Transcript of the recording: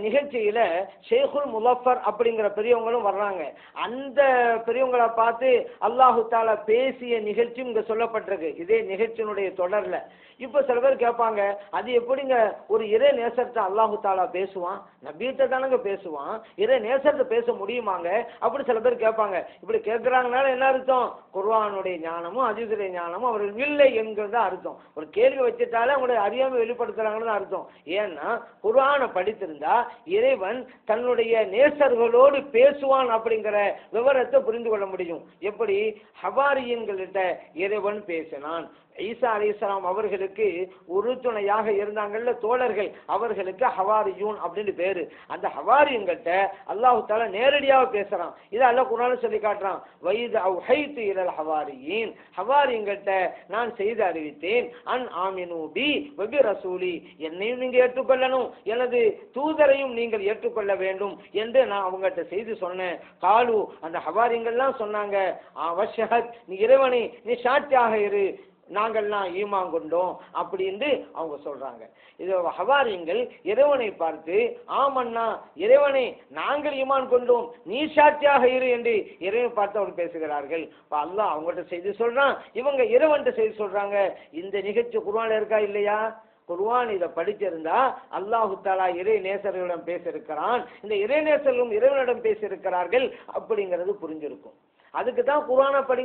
நிகழ்ச்சியில ஷேகுல் முலஃபர் அப்படிங்கிற பெரியவங்களும் வர்றாங்க. அந்த பெரியவங்களை பார்த்து அல்லாஹு தாலா பேசிய நிகழ்ச்சியும் இங்க சொல்லப்பட்டிருக்கு இதே நிகழ்ச்சியினுடைய தொடர்ல. இப்ப சில பேர் கேட்பாங்க, அது எப்படிங்க ஒரு இறை நேசர்கிட்ட அல்லாஹு தாலா பேசுவான்? நபியிட்ட தானங்க பேசுவான், இறை நேசர்கிட்ட பேச முடியுமாங்க? அப்படி சில பேர் கேட்பாங்க. இப்படி கேட்கறாங்கனால என்ன அர்த்தம்? குர்ஆனுடைய ஞானமும் ஹதீஸுடைய ஞானமும் அவர்கள் இல்லை என்கிறது அர்த்தம். ஒரு கேள்வி வச்சுட்டாலே அவங்களுடைய அறியாமை வெளிப்படுத்துறாங்கன்னு அர்த்தம். ஏன்னா குர்ஆனை படித்திருந்தா இறைவன் தன்னுடைய நேசர்களோடு பேசுவான் அப்படிங்கிற விவரத்தை புரிந்து கொள்ள முடியும். எப்படி ஹவாரியன்கிட்ட இறைவன் பேசினான். ஈசா அலைஹிஸ்ஸலாம் அவர்களுக்கு உறுதுணையாக இருந்தாங்கல்ல தோழர்கள், அவர்களுக்கு ஹவாரியூன் அப்படின்னு பேரு. அந்த ஹவாரியன்கிட்ட அல்லாஹ் தஆலா நேரடியாக பேசுறான். இதை அல்லாஹ் குர்ஆன்ல சொல்லி காட்டுறான். வைத் அவ்ஹைது இலல் ஹவாரியின், ஹவாரியன்கிட்ட நான் செய்து அறிவித்தேன். அன் ஆமினு பி வபி ரசூலி, என்னையும் நீங்க ஏற்றுக்கொள்ளணும், எனது தூதரையும் நீங்கள் ஏற்றுக்கொள்ள வேண்டும் என்று நான் அவங்ககிட்ட செய்து சொன்னேன். காலு, அந்த ஹவாரியங்கள்லாம் சொன்னாங்க, அவஷஹத், நீ இறைவனை நீ சாட்சியாக இரு, நாங்கள்லாம் ஈமான் கொண்டோம் அப்படின்னு அவங்க சொல்றாங்க. இது ஹவாரியங்கள் இறைவனை பார்த்து ஆமன்னா, இறைவனை நாங்கள் ஈமான் கொண்டோம், நீ சாட்சியாக இரு என்று இறைவனை பார்த்து அவர் பேசுகிறார்கள். அல்லாஹ் அவங்கள்ட்ட செய்தி சொல்றான், இவங்க இறைவன்கிட்ட செய்தி சொல்றாங்க. இந்த நிகழ்ச்சி குர்ஆன்ல இருக்கா இல்லையா? குர்ஆன் இதை படிச்சிருந்தா அல்லாஹு தஆலா இறை நேசர்களிடம் பேசியிருக்கிறான், இந்த இறை நேசர்களும் இறைவனிடம் பேசியிருக்கிறார்கள் அப்படிங்கிறது புரிஞ்சிருக்கும். அதுக்கு தான் குர்ஆனை படி